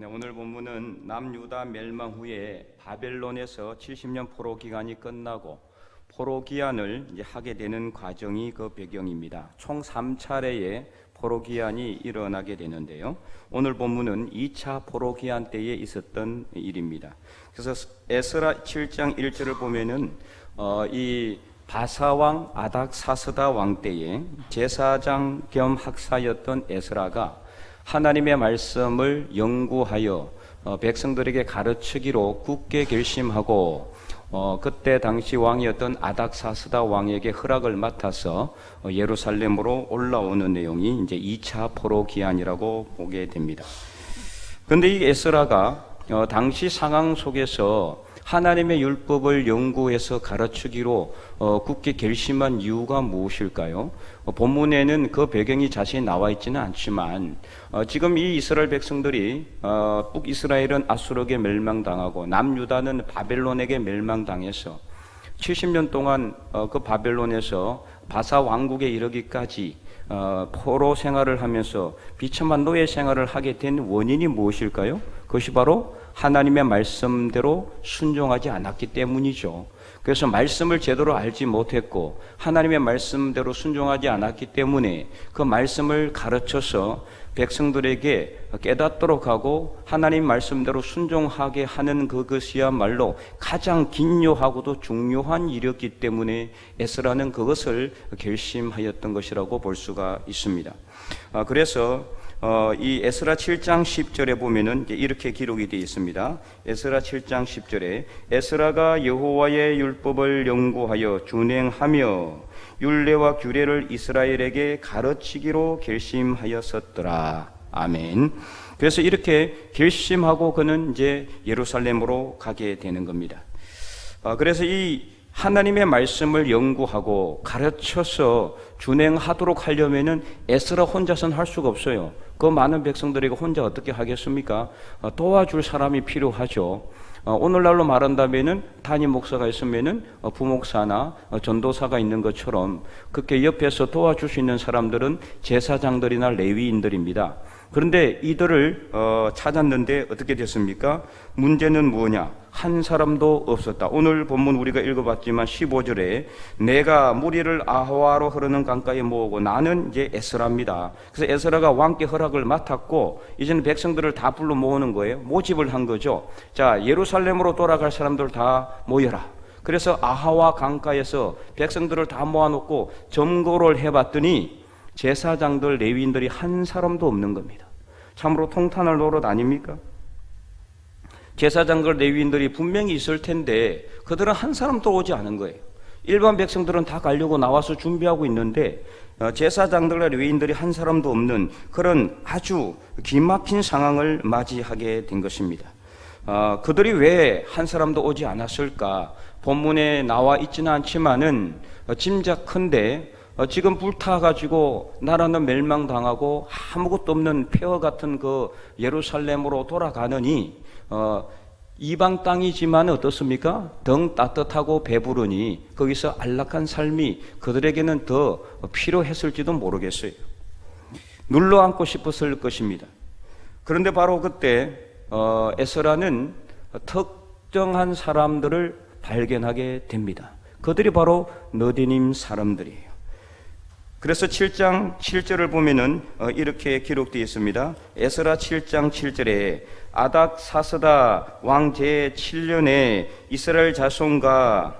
네, 오늘 본문은 남유다 멸망 후에 바벨론에서 70년 포로 기간이 끝나고 포로 기한을 이제 하게 되는 과정이 그 배경입니다. 총 3차례의 포로 기한이 일어나게 되는데요. 오늘 본문은 2차 포로 기한 때에 있었던 일입니다. 그래서 에스라 7장 1절을 보면은 이 바사왕 아닥사스다 왕 때에 제사장 겸 학사였던 에스라가 하나님의 말씀을 연구하여 백성들에게 가르치기로 굳게 결심하고 그때 당시 왕이었던 아닥사스다 왕에게 허락을 맡아서 예루살렘으로 올라오는 내용이 이제 2차 포로 기한이라고 보게 됩니다. 그런데 이 에스라가 당시 상황 속에서 하나님의 율법을 연구해서 가르치기로 굳게 결심한 이유가 무엇일까요? 본문에는 그 배경이 자세히 나와 있지는 않지만 지금 이 이스라엘 백성들이 북이스라엘은 아수르에게 멸망당하고 남유다는 바벨론에게 멸망당해서 70년 동안 그 바벨론에서 바사 왕국에 이르기까지 포로 생활을 하면서 비참한 노예 생활을 하게 된 원인이 무엇일까요? 그것이 바로 하나님의 말씀대로 순종하지 않았기 때문이죠. 그래서 말씀을 제대로 알지 못했고 하나님의 말씀대로 순종하지 않았기 때문에 그 말씀을 가르쳐서 백성들에게 깨닫도록 하고 하나님 말씀대로 순종하게 하는 그것이야말로 가장 긴요하고도 중요한 일이었기 때문에 에스라는 그것을 결심하였던 것이라고 볼 수가 있습니다. 그래서 이 에스라 7장 10절에 보면은 이렇게 기록이 되어 있습니다. 에스라 7장 10절에 에스라가 여호와의 율법을 연구하여 준행하며 율례와 규례를 이스라엘에게 가르치기로 결심하였었더라. 아멘. 그래서 이렇게 결심하고 그는 이제 예루살렘으로 가게 되는 겁니다. 그래서 이 하나님의 말씀을 연구하고 가르쳐서 준행하도록 하려면은 에스라 혼자서는 할 수가 없어요. 그 많은 백성들에게 혼자 어떻게 하겠습니까? 도와줄 사람이 필요하죠. 오늘날로 말한다면은 담임 목사가 있으면은 부목사나 전도사가 있는 것처럼 그렇게 옆에서 도와줄 수 있는 사람들은 제사장들이나 레위인들입니다. 그런데 이들을 찾았는데 어떻게 됐습니까? 문제는 뭐냐? 한 사람도 없었다. 오늘 본문 우리가 읽어봤지만 15절에 내가 무리를 아하와로 흐르는 강가에 모으고 나는 이제 에스라입니다. 그래서 에스라가 왕께 허락을 맡았고 이제는 백성들을 다 불러 모으는 거예요. 모집을 한 거죠. 자, 예루살렘으로 돌아갈 사람들 다 모여라. 그래서 아하와 강가에서 백성들을 다 모아놓고 점거를 해봤더니 제사장들 레위인들이 한 사람도 없는 겁니다. 참으로 통탄할 노릇 아닙니까? 제사장들 레위인들이 분명히 있을 텐데 그들은 한 사람도 오지 않은 거예요. 일반 백성들은 다 가려고 나와서 준비하고 있는데 제사장들과 레위인들이 한 사람도 없는 그런 아주 기막힌 상황을 맞이하게 된 것입니다. 그들이 왜 한 사람도 오지 않았을까? 본문에 나와 있지는 않지만은 짐작컨대 지금 불타가지고 나라는 멸망당하고 아무것도 없는 폐허 같은 그 예루살렘으로 돌아가느니 이방 땅이지만 어떻습니까? 덩 따뜻하고 배부르니 거기서 안락한 삶이 그들에게는 더 필요했을지도 모르겠어요. 눌러앉고 싶었을 것입니다. 그런데 바로 그때 에스라는 특정한 사람들을 발견하게 됩니다. 그들이 바로 너디님 사람들이에요. 그래서 7장 7절을 보면은 이렇게 기록되어 있습니다. 에스라 7장 7절에 아닥사스다 왕 제7년에 이스라엘 자손과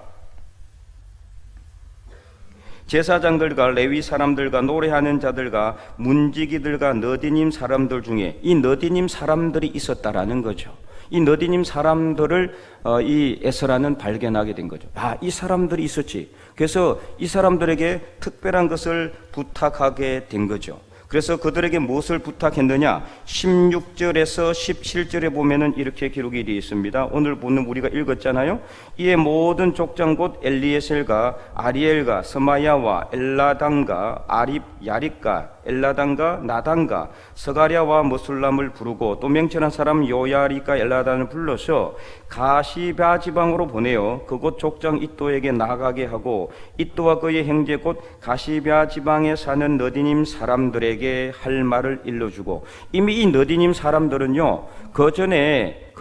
제사장들과 레위 사람들과 노래하는 자들과 문지기들과 너디님 사람들 중에 이 너디님 사람들이 있었다라는 거죠. 이 너디님 사람들을 이 에스라는 발견하게 된 거죠. 이 사람들이 있었지. 그래서 이 사람들에게 특별한 것을 부탁하게 된 거죠. 그래서 그들에게 무엇을 부탁했느냐? 16절에서 17절에 보면은 이렇게 기록이 되어 있습니다. 오늘 보는 우리가 읽었잖아요. 이에 모든 족장 곧 엘리에셀과 아리엘과 스마야와 엘라담과 아립 야립과 엘라단과 나단과 스가랴와 머술람을 부르고 또 명철한 사람 요야리가 엘라단을 불러서 가시바 지방으로 보내어 그곳 족장 이또에게 나가게 하고 이또와 그의 형제 곧 가시바 지방에 사는 너디님 사람들에게 할 말을 일러주고, 이미 이 너디님 사람들은요 그 전에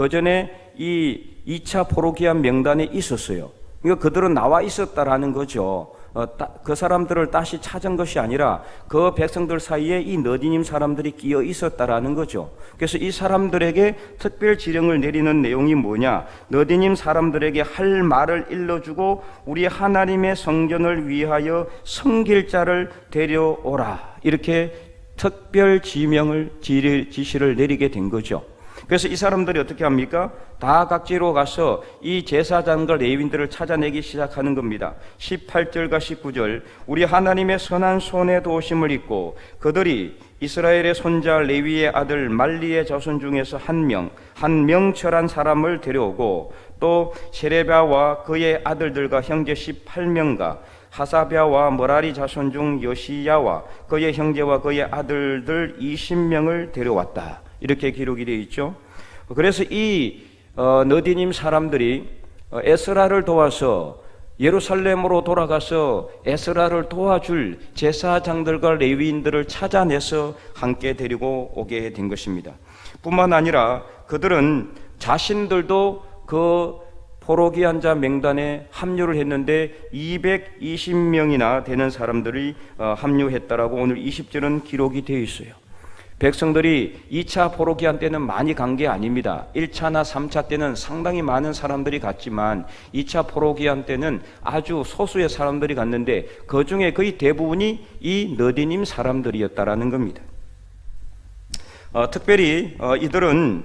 이 2차 포로기한 명단에 있었어요. 그러니까 그들은 나와 있었다라는 거죠. 그 사람들을 다시 찾은 것이 아니라 그 백성들 사이에 이 너디님 사람들이 끼어 있었다라는 거죠. 그래서 이 사람들에게 특별 지령을 내리는 내용이 뭐냐, 너디님 사람들에게 할 말을 일러주고 우리 하나님의 성전을 위하여 섬길 자를 데려오라, 이렇게 특별 지시를 내리게 된 거죠. 그래서 이 사람들이 어떻게 합니까? 다 각지로 가서 이 제사장과 레위인들을 찾아내기 시작하는 겁니다. 18절과 19절, 우리 하나님의 선한 손의 도우심을 입고 그들이 이스라엘의 손자 레위의 아들 말리의 자손 중에서 한 명철한 사람을 데려오고 또 세레비아와 그의 아들들과 형제 18명과 하사비아와 머라리 자손 중 여시야와 그의 형제와 그의 아들들 20명을 데려왔다, 이렇게 기록이 되어 있죠. 그래서 이 너디님 사람들이 에스라를 도와서 예루살렘으로 돌아가서 에스라를 도와줄 제사장들과 레위인들을 찾아내서 함께 데리고 오게 된 것입니다. 뿐만 아니라 그들은 자신들도 그 포로기한 자 명단에 합류를 했는데 220명이나 되는 사람들이 합류했다라고 오늘 20절은 기록이 되어 있어요. 백성들이 2차 포로기한 때는 많이 간 게 아닙니다. 1차나 3차 때는 상당히 많은 사람들이 갔지만 2차 포로기한 때는 아주 소수의 사람들이 갔는데 그 중에 거의 대부분이 이 너디님 사람들이었다라는 겁니다. 특별히 이들은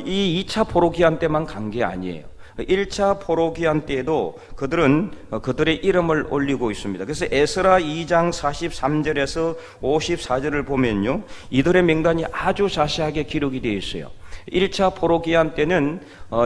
이 2차 포로기한 때만 간 게 아니에요. 1차 포로기한 때에도 그들은 그들의 이름을 올리고 있습니다. 그래서 에스라 2장 43절에서 54절을 보면요, 이들의 명단이 아주 자세하게 기록이 되어 있어요. 1차 포로기한 때는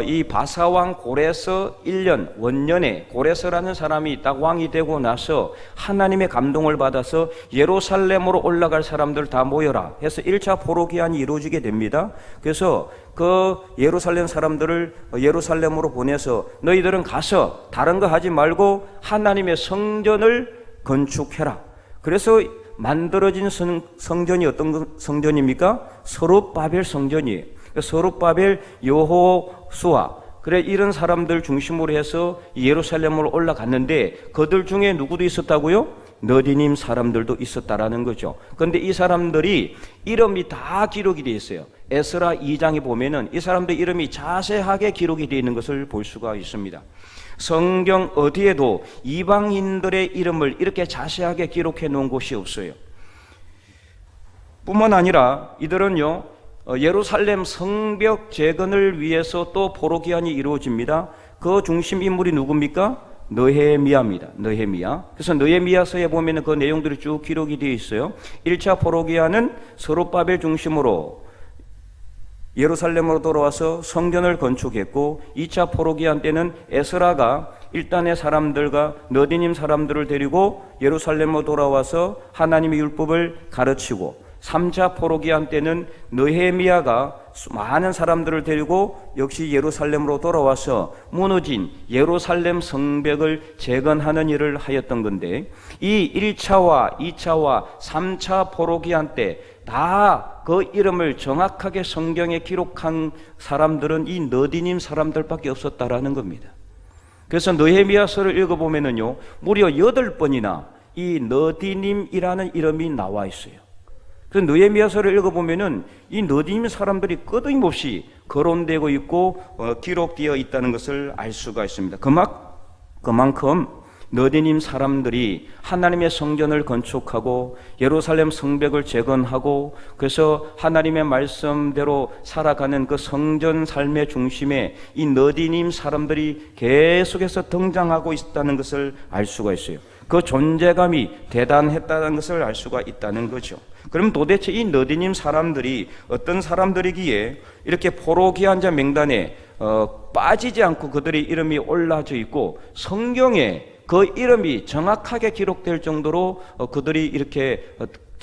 이 바사왕 고레서 1년 원년에 고레서라는 사람이 딱 왕이 되고 나서 하나님의 감동을 받아서 예루살렘으로 올라갈 사람들 다 모여라 해서 1차 포로기한이 이루어지게 됩니다. 그래서 그 예루살렘 사람들을 예루살렘으로 보내서 너희들은 가서 다른 거 하지 말고 하나님의 성전을 건축해라. 그래서 만들어진 성전이 어떤 성전입니까? 스룹바벨 성전이에요. 스룹바벨, 여호수아, 그래 이런 사람들 중심으로 해서 예루살렘으로 올라갔는데 그들 중에 누구도 있었다고요? 너디님 사람들도 있었다라는 거죠. 그런데 이 사람들이 이름이 다 기록이 되어 있어요. 에스라 2장에 보면은 이 사람들 이름이 자세하게 기록이 되어 있는 것을 볼 수가 있습니다. 성경 어디에도 이방인들의 이름을 이렇게 자세하게 기록해 놓은 곳이 없어요. 뿐만 아니라 이들은요, 예루살렘 성벽 재건을 위해서 또 포로기한이 이루어집니다. 그 중심 인물이 누굽니까? 느헤미야입니다. 느헤미야. 그래서 느헤미야서에 보면 그 내용들이 쭉 기록이 되어 있어요. 1차 포로기한은 스룹바벨 중심으로 예루살렘으로 돌아와서 성전을 건축했고, 2차 포로기한 때는 에스라가 일단의 사람들과 너디님 사람들을 데리고 예루살렘으로 돌아와서 하나님의 율법을 가르치고, 3차 포로기한 때는 느헤미야가 많은 사람들을 데리고 역시 예루살렘으로 돌아와서 무너진 예루살렘 성벽을 재건하는 일을 하였던 건데, 이 1차와 2차와 3차 포로기한 때 다 그 이름을 정확하게 성경에 기록한 사람들은 이 너디님 사람들밖에 없었다라는 겁니다. 그래서 느헤미야서를 읽어보면은요, 무려 8번이나 이 너디님이라는 이름이 나와 있어요. 그래서 느헤미야서를 읽어보면은 이 너디님 사람들이 끊임없이 거론되고 있고 기록되어 있다는 것을 알 수가 있습니다. 그만큼 너디님 사람들이 하나님의 성전을 건축하고 예루살렘 성벽을 재건하고, 그래서 하나님의 말씀대로 살아가는 그 성전 삶의 중심에 이 너디님 사람들이 계속해서 등장하고 있다는 것을 알 수가 있어요. 그 존재감이 대단했다는 것을 알 수가 있다는 거죠. 그럼 도대체 이 너디님 사람들이 어떤 사람들이기에 이렇게 포로기한 자 명단에 빠지지 않고 그들의 이름이 올라져 있고 성경에 그 이름이 정확하게 기록될 정도로 그들이 이렇게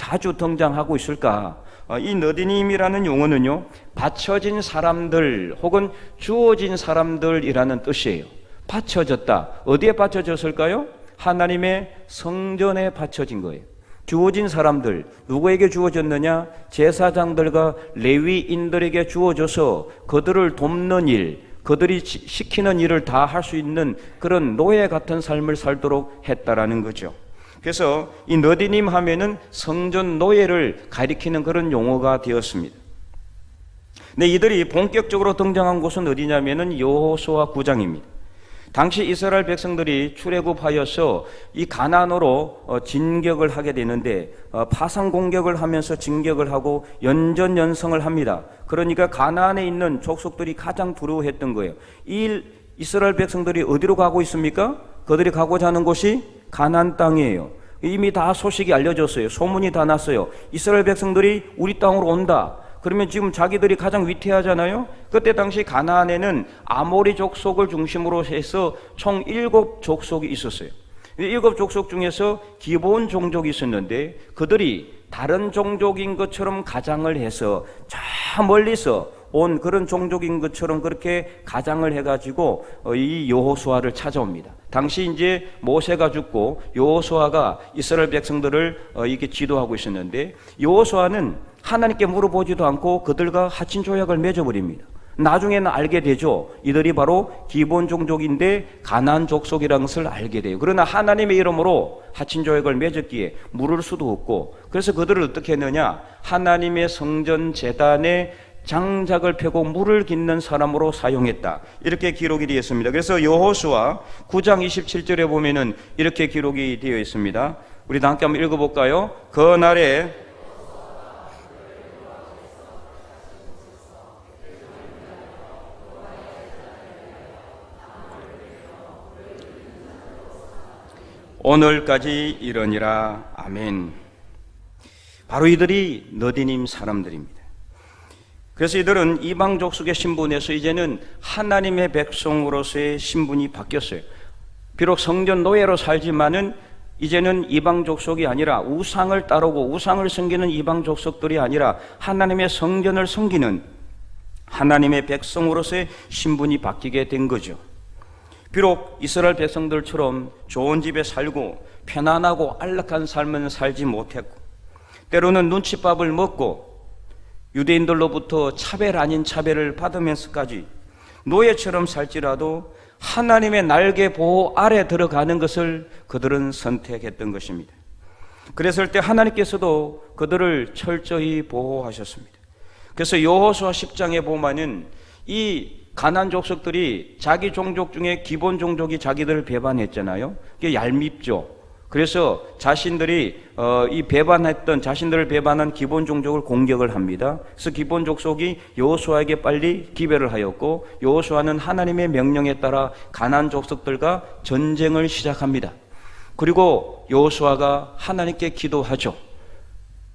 자주 등장하고 있을까? 이 너디님이라는 용어는요, 바쳐진 사람들 혹은 주어진 사람들이라는 뜻이에요. 바쳐졌다. 어디에 바쳐졌을까요? 하나님의 성전에 바쳐진 거예요. 주어진 사람들, 누구에게 주어졌느냐? 제사장들과 레위인들에게 주어져서 그들을 돕는 일, 그들이 시키는 일을 다 할 수 있는 그런 노예 같은 삶을 살도록 했다라는 거죠. 그래서 이 너디님 하면은 성전 노예를 가리키는 그런 용어가 되었습니다. 근데 이들이 본격적으로 등장한 곳은 어디냐면은 여호수아 9장입니다. 당시 이스라엘 백성들이 출애굽하여서 이 가나안으로 진격을 하게 되는데 파상 공격을 하면서 진격을 하고 연전연승을 합니다. 그러니까 가나안에 있는 족속들이 가장 두려워했던 거예요. 이 이스라엘 백성들이 어디로 가고 있습니까? 그들이 가고자 하는 곳이 가나안 땅이에요. 이미 다 소식이 알려졌어요. 소문이 다 났어요. 이스라엘 백성들이 우리 땅으로 온다. 그러면 지금 자기들이 가장 위태하잖아요. 그때 당시 가나안에는 아모리 족속을 중심으로 해서 총 7족속이 있었어요. 7족속 중에서 기본 종족이 있었는데 그들이 다른 종족인 것처럼 가장을 해서 저 멀리서 온 그런 종족인 것처럼 그렇게 가장을 해가지고 이 여호수아를 찾아옵니다. 당시 이제 모세가 죽고 여호수아가 이스라엘 백성들을 이렇게 지도하고 있었는데 여호수아는 하나님께 물어보지도 않고 그들과 하친 조약을 맺어버립니다. 나중에는 알게 되죠. 이들이 바로 기본 종족인데 가나안 족속이라는 것을 알게 돼요. 그러나 하나님의 이름으로 하친 조약을 맺었기에 물을 수도 없고, 그래서 그들을 어떻게 했느냐? 하나님의 성전 제단에 장작을 펴고 물을 깃는 사람으로 사용했다. 이렇게 기록이 되어 있습니다. 그래서 여호수아 9장 27절에 보면은 이렇게 기록이 되어 있습니다. 우리 다 함께 한번 읽어볼까요? 그 날에 오늘까지 이러니라. 아멘. 바로 이들이 너디님 사람들입니다. 그래서 이들은 이방 족속의 신분에서 이제는 하나님의 백성으로서의 신분이 바뀌었어요. 비록 성전 노예로 살지만은 이제는 이방 족속이 아니라 우상을 따르고 우상을 섬기는 이방 족속들이 아니라 하나님의 성전을 섬기는 하나님의 백성으로서의 신분이 바뀌게 된 거죠. 비록 이스라엘 백성들처럼 좋은 집에 살고 편안하고 안락한 삶은 살지 못했고, 때로는 눈칫밥을 먹고 유대인들로부터 차별 아닌 차별을 받으면서까지 노예처럼 살지라도 하나님의 날개 보호 아래 들어가는 것을 그들은 선택했던 것입니다. 그랬을 때 하나님께서도 그들을 철저히 보호하셨습니다. 그래서 여호수아 10장에 보면은 이 가나안 족속들이 자기 종족 중에 기본 종족이 자기들을 배반했잖아요. 그게 얄밉죠. 그래서 자신들이 자신들을 배반한 기본 종족을 공격을 합니다. 그래서 기본 족속이 여호수아에게 빨리 기별을 하였고, 여호수아는 하나님의 명령에 따라 가나안 족속들과 전쟁을 시작합니다. 그리고 여호수아가 하나님께 기도하죠.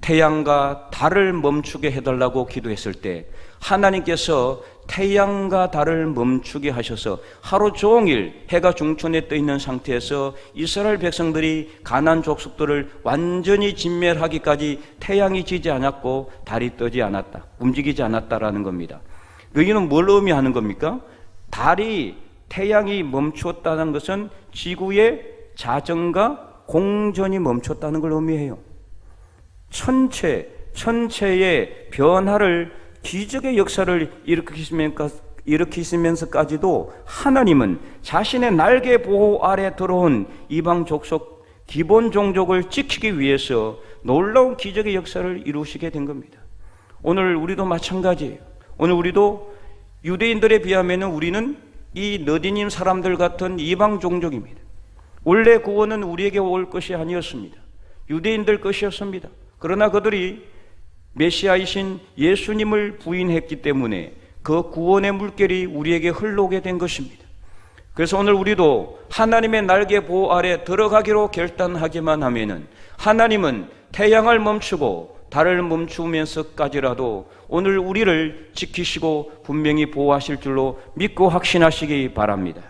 태양과 달을 멈추게 해달라고 기도했을 때 하나님께서 태양과 달을 멈추게 하셔서 하루 종일 해가 중천에 떠 있는 상태에서 이스라엘 백성들이 가나안 족속들을 완전히 진멸하기까지 태양이 지지 않았고 달이 뜨지 않았다, 움직이지 않았다라는 겁니다. 여기는 뭘 의미하는 겁니까? 태양이 멈추었다는 것은 지구의 자전과 공전이 멈췄다는 걸 의미해요. 천체의 변화를, 기적의 역사를 일으키시면서까지도 하나님은 자신의 날개 보호 아래 들어온 이방 족속 기본 종족을 지키기 위해서 놀라운 기적의 역사를 이루시게 된 겁니다. 오늘 우리도 마찬가지예요. 오늘 우리도 유대인들에 비하면 우리는 이 너디님 사람들 같은 이방 종족입니다. 원래 구원은 우리에게 올 것이 아니었습니다. 유대인들 것이었습니다. 그러나 그들이 메시아이신 예수님을 부인했기 때문에 그 구원의 물결이 우리에게 흘러오게 된 것입니다. 그래서 오늘 우리도 하나님의 날개 보호 아래 들어가기로 결단하기만 하면은 하나님은 태양을 멈추고 달을 멈추면서까지라도 오늘 우리를 지키시고 분명히 보호하실 줄로 믿고 확신하시기 바랍니다.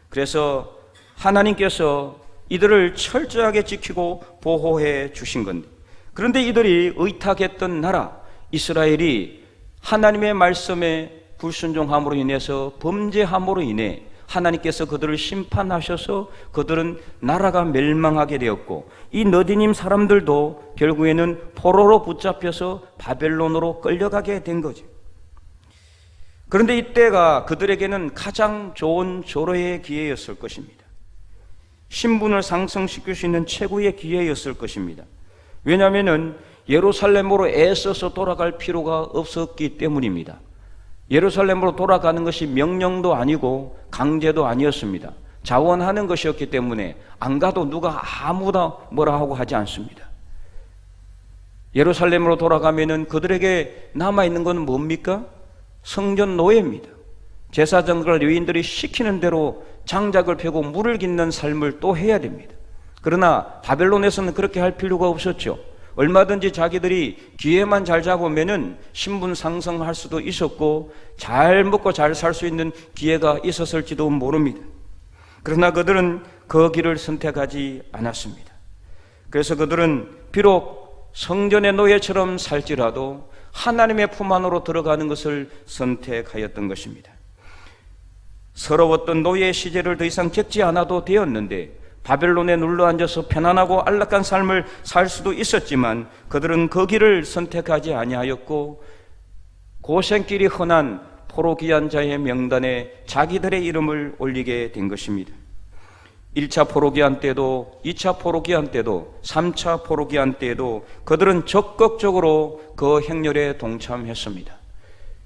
그래서 하나님께서 이들을 철저하게 지키고 보호해 주신 건데, 그런데 이들이 의탁했던 나라 이스라엘이 하나님의 말씀에 불순종함으로 인해서, 범죄함으로 인해 하나님께서 그들을 심판하셔서 그들은 나라가 멸망하게 되었고, 이 너디님 사람들도 결국에는 포로로 붙잡혀서 바벨론으로 끌려가게 된 거죠. 그런데 이때가 그들에게는 가장 좋은 조로의 기회였을 것입니다. 신분을 상승시킬 수 있는 최고의 기회였을 것입니다. 왜냐하면 예루살렘으로 애써서 돌아갈 필요가 없었기 때문입니다. 예루살렘으로 돌아가는 것이 명령도 아니고 강제도 아니었습니다. 자원하는 것이었기 때문에 안 가도 누가 아무나 뭐라 하고 하지 않습니다. 예루살렘으로 돌아가면은 그들에게 남아있는 건 뭡니까? 성전 노예입니다. 제사장과 레위인들이 시키는 대로 장작을 펴고 물을 깃는 삶을 또 해야 됩니다. 그러나 바벨론에서는 그렇게 할 필요가 없었죠. 얼마든지 자기들이 기회만 잘 잡으면은 신분 상승할 수도 있었고 잘 먹고 잘 살 수 있는 기회가 있었을지도 모릅니다. 그러나 그들은 그 길을 선택하지 않았습니다. 그래서 그들은 비록 성전의 노예처럼 살지라도 하나님의 품 안으로 들어가는 것을 선택하였던 것입니다. 서러웠던 노예의 시제를 더 이상 겪지 않아도 되었는데, 바벨론에 눌러앉아서 편안하고 안락한 삶을 살 수도 있었지만 그들은 그 길을 선택하지 아니하였고 고생길이 흔한 포로기한 자의 명단에 자기들의 이름을 올리게 된 것입니다. 1차 포로기한 때도 2차 포로기한 때도 3차 포로기한 때도 그들은 적극적으로 그 행렬에 동참했습니다.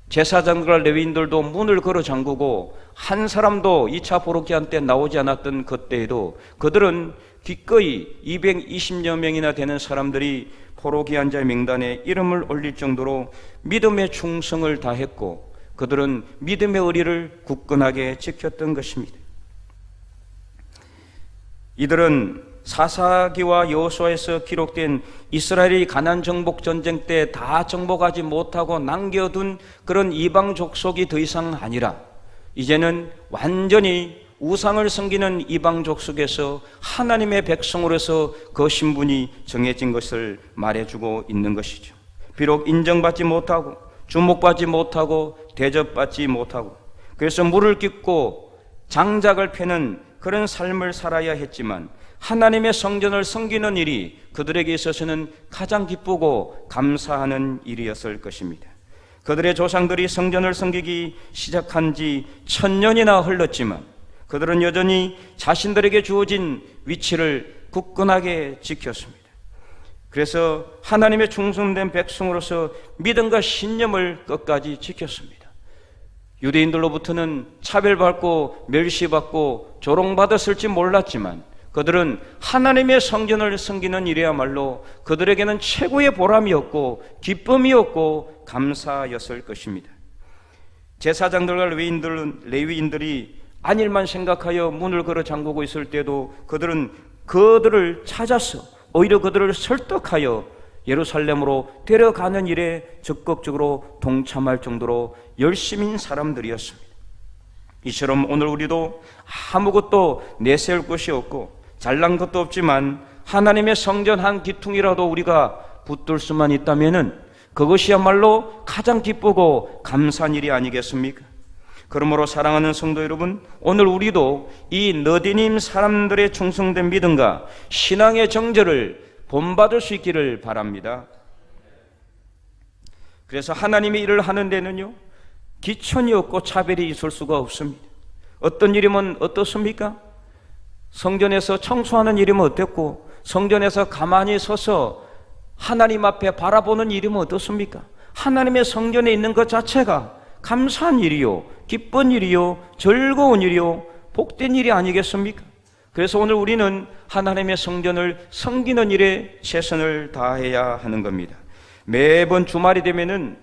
제사장과 레위인들도 문을 걸어 잠그고 한 사람도 2차 포로기한 때 나오지 않았던 그때에도 그들은 기꺼이 220여 명이나 되는 사람들이 포로기한 자의 명단에 이름을 올릴 정도로 믿음의 충성을 다했고 그들은 믿음의 의리를 굳건하게 지켰던 것입니다. 이들은 사사기와 여호수아에서 기록된 이스라엘이 가나안 정복 전쟁 때 다 정복하지 못하고 남겨둔 그런 이방 족속이 더 이상 아니라 이제는 완전히 우상을 섬기는 이방 족속에서 하나님의 백성으로서 그 신분이 정해진 것을 말해주고 있는 것이죠. 비록 인정받지 못하고 주목받지 못하고 대접받지 못하고 그래서 물을 깃고 장작을 패는 그런 삶을 살아야 했지만 하나님의 성전을 섬기는 일이 그들에게 있어서는 가장 기쁘고 감사하는 일이었을 것입니다. 그들의 조상들이 성전을 섬기기 시작한 지 1000년이나 흘렀지만 그들은 여전히 자신들에게 주어진 위치를 굳건하게 지켰습니다. 그래서 하나님의 충성된 백성으로서 믿음과 신념을 끝까지 지켰습니다. 유대인들로부터는 차별받고 멸시받고 조롱받았을지 몰랐지만 그들은 하나님의 성전을 섬기는 일이야말로 그들에게는 최고의 보람이었고 기쁨이었고 감사였을 것입니다. 제사장들과 레위인들이 안일만 생각하여 문을 걸어 잠그고 있을 때도 그들은 그들을 찾아서 오히려 그들을 설득하여 예루살렘으로 데려가는 일에 적극적으로 동참할 정도로 열심인 사람들이었습니다. 이처럼 오늘 우리도 아무것도 내세울 것이 없고 잘난 것도 없지만 하나님의 성전 한 기퉁이라도 우리가 붙들 수만 있다면은 그것이야말로 가장 기쁘고 감사한 일이 아니겠습니까? 그러므로 사랑하는 성도 여러분, 오늘 우리도 이 너디님 사람들의 충성된 믿음과 신앙의 정절을 본받을 수 있기를 바랍니다. 그래서 하나님의 일을 하는 데는요 기천이 없고 차별이 있을 수가 없습니다. 어떤 일이면 어떻습니까? 성전에서 청소하는 일이면 어땠고 성전에서 가만히 서서 하나님 앞에 바라보는 일이면 어떻습니까? 하나님의 성전에 있는 것 자체가 감사한 일이요 기쁜 일이요 즐거운 일이요 복된 일이 아니겠습니까? 그래서 오늘 우리는 하나님의 성전을 섬기는 일에 최선을 다해야 하는 겁니다. 매번 주말이 되면은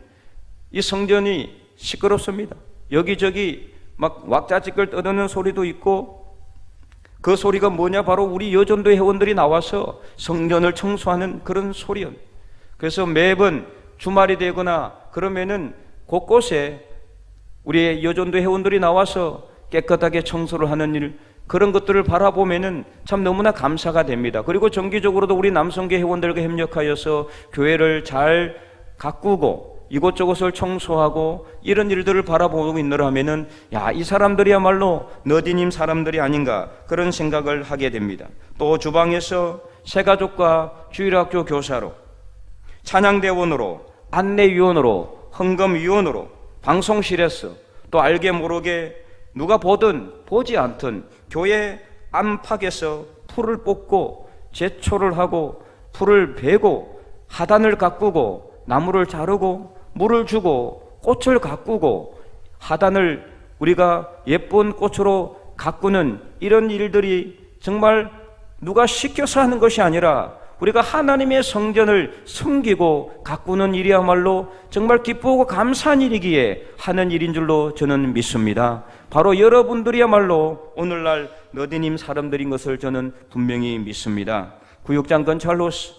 이 성전이 시끄럽습니다. 여기저기 막 왁자지껄 떠드는 소리도 있고 그 소리가 뭐냐? 바로 우리 여전도 회원들이 나와서 성전을 청소하는 그런 소리요. 그래서 매번 주말이 되거나 그러면은 곳곳에 우리의 여전도 회원들이 나와서 깨끗하게 청소를 하는 일 그런 것들을 바라보면은 참 너무나 감사가 됩니다. 그리고 정기적으로도 우리 남성계 회원들과 협력하여서 교회를 잘 가꾸고 이곳저곳을 청소하고 이런 일들을 바라보고 있느라 하면은 야, 이 사람들이야말로 너디님 사람들이 아닌가 그런 생각을 하게 됩니다. 또 주방에서 새가족과 주일학교 교사로, 찬양대원으로, 안내위원으로, 헌금위원으로, 방송실에서 또 알게 모르게 누가 보든 보지 않든 교회 안팎에서 풀을 뽑고 제초를 하고 풀을 베고 하단을 가꾸고 나무를 자르고 물을 주고 꽃을 가꾸고 하단을 우리가 예쁜 꽃으로 가꾸는 이런 일들이 정말 누가 시켜서 하는 것이 아니라 우리가 하나님의 성전을 섬기고 가꾸는 일이야말로 정말 기쁘고 감사한 일이기에 하는 일인 줄로 저는 믿습니다. 바로 여러분들이야말로 오늘날 너디님 사람들인 것을 저는 분명히 믿습니다. 구역장 건찰로서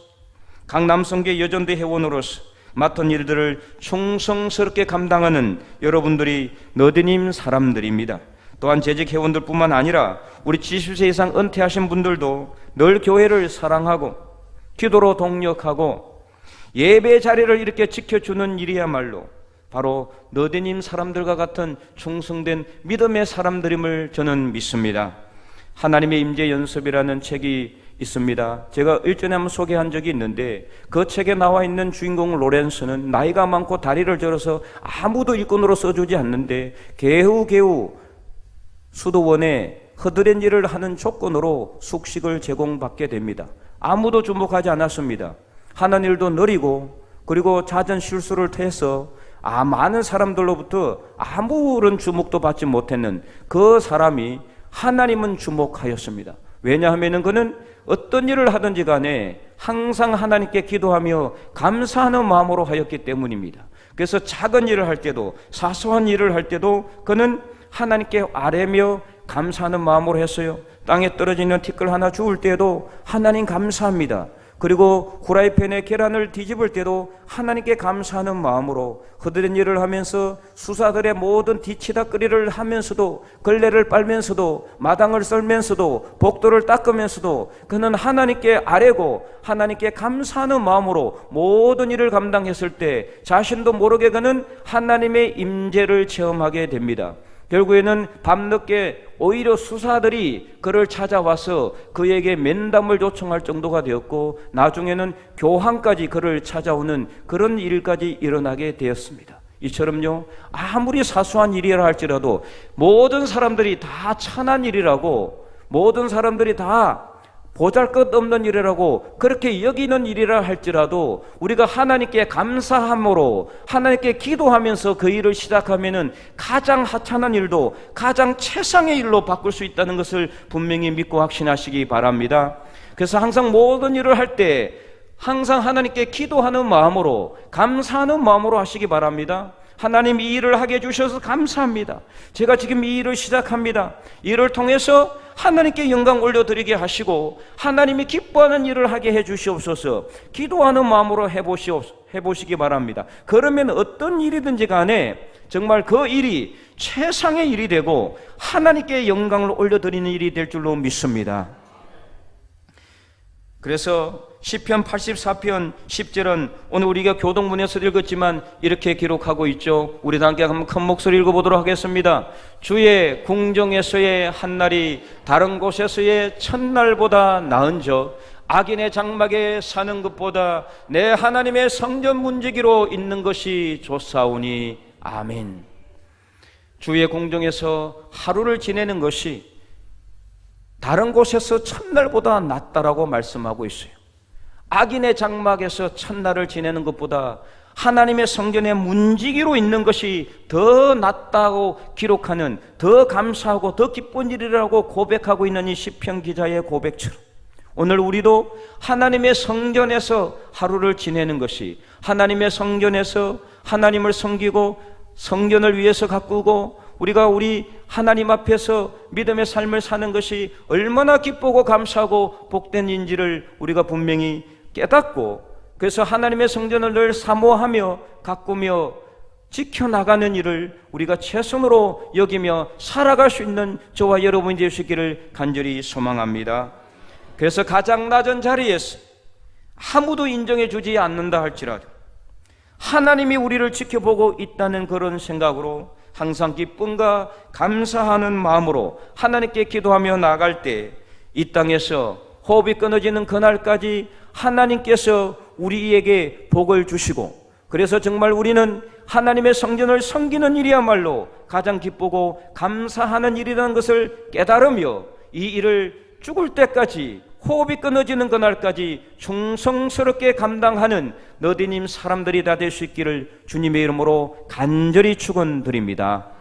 강남성계 여전대 회원으로서 맡은 일들을 충성스럽게 감당하는 여러분들이 너디님 사람들입니다. 또한 재직 회원들뿐만 아니라 우리 70세 이상 은퇴하신 분들도 늘 교회를 사랑하고 기도로 동력하고 예배 자리를 이렇게 지켜주는 일이야말로 바로 너디님 사람들과 같은 충성된 믿음의 사람들임을 저는 믿습니다. 하나님의 임재 연습이라는 책이 있습니다. 제가 일전에 한번 소개한 적이 있는데 그 책에 나와 있는 주인공 로렌스는 나이가 많고 다리를 절어서 아무도 일꾼으로 써주지 않는데 개우 수도원에 허드렛 일을 하는 조건으로 숙식을 제공받게 됩니다. 아무도 주목하지 않았습니다. 하는 일도 느리고 그리고 잦은 실수를 해서 많은 사람들로부터 아무런 주목도 받지 못했는 그 사람이 하나님은 주목하였습니다. 왜냐하면 그는 어떤 일을 하든지 간에 항상 하나님께 기도하며 감사하는 마음으로 하였기 때문입니다. 그래서 작은 일을 할 때도 사소한 일을 할 때도 그는 하나님께 아뢰며 감사하는 마음으로 했어요. 땅에 떨어지는 티끌 하나 주울 때도 하나님 감사합니다. 그리고 후라이팬에 계란을 뒤집을 때도 하나님께 감사하는 마음으로 허드렛 일을 하면서 수사들의 모든 뒤치다거리를 하면서도 걸레를 빨면서도 마당을 썰면서도 복도를 닦으면서도 그는 하나님께 아뢰고 하나님께 감사하는 마음으로 모든 일을 감당했을 때 자신도 모르게 그는 하나님의 임재를 체험하게 됩니다. 결국에는 밤늦게 오히려 수사들이 그를 찾아와서 그에게 면담을 요청할 정도가 되었고 나중에는 교황까지 그를 찾아오는 그런 일까지 일어나게 되었습니다. 이처럼요, 아무리 사소한 일이라 할지라도 모든 사람들이 다 천한 일이라고, 모든 사람들이 다 보잘것없는 일이라고 그렇게 여기는 일이라 할지라도 우리가 하나님께 감사함으로 하나님께 기도하면서 그 일을 시작하면은 가장 하찮은 일도 가장 최상의 일로 바꿀 수 있다는 것을 분명히 믿고 확신하시기 바랍니다. 그래서 항상 모든 일을 할 때 항상 하나님께 기도하는 마음으로 감사하는 마음으로 하시기 바랍니다. 하나님 이 일을 하게 해주셔서 감사합니다. 제가 지금 이 일을 시작합니다. 이 일을 통해서 하나님께 영광 올려드리게 하시고 하나님이 기뻐하는 일을 하게 해주시옵소서. 기도하는 마음으로 해보시기 바랍니다. 그러면 어떤 일이든지 간에 정말 그 일이 최상의 일이 되고 하나님께 영광을 올려드리는 일이 될 줄로 믿습니다. 그래서 시편 84편 10절은 오늘 우리가 교동문에서 읽었지만 이렇게 기록하고 있죠. 우리 다 함께 한번 큰 목소리 읽어보도록 하겠습니다. 주의 궁정에서의 한날이 다른 곳에서의 첫날보다 나은저 악인의 장막에 사는 것보다 내 하나님의 성전 문지기로 있는 것이 좋사오니 아멘. 주의 궁정에서 하루를 지내는 것이 다른 곳에서 첫날보다 낫다라고 말씀하고 있어요. 악인의 장막에서 첫날을 지내는 것보다 하나님의 성전의 문지기로 있는 것이 더 낫다고 기록하는, 더 감사하고 더 기쁜 일이라고 고백하고 있는 이 시편 기자의 고백처럼 오늘 우리도 하나님의 성전에서 하루를 지내는 것이, 하나님의 성전에서 하나님을 섬기고 성전을 위해서 가꾸고 우리가 우리 하나님 앞에서 믿음의 삶을 사는 것이 얼마나 기쁘고 감사하고 복된 인지를 우리가 분명히 깨닫고, 그래서 하나님의 성전을 늘 사모하며 가꾸며 지켜나가는 일을 우리가 최선으로 여기며 살아갈 수 있는 저와 여러분이 되시기를 간절히 소망합니다. 그래서 가장 낮은 자리에서 아무도 인정해 주지 않는다 할지라도 하나님이 우리를 지켜보고 있다는 그런 생각으로 항상 기쁨과 감사하는 마음으로 하나님께 기도하며 나아갈 때 이 땅에서 호흡이 끊어지는 그날까지 하나님께서 우리에게 복을 주시고, 그래서 정말 우리는 하나님의 성전을 섬기는 일이야말로 가장 기쁘고 감사하는 일이라는 것을 깨달으며 이 일을 죽을 때까지, 호흡이 끊어지는 그날까지 충성스럽게 감당하는 너디님 사람들이 다 될 수 있기를 주님의 이름으로 간절히 축원드립니다.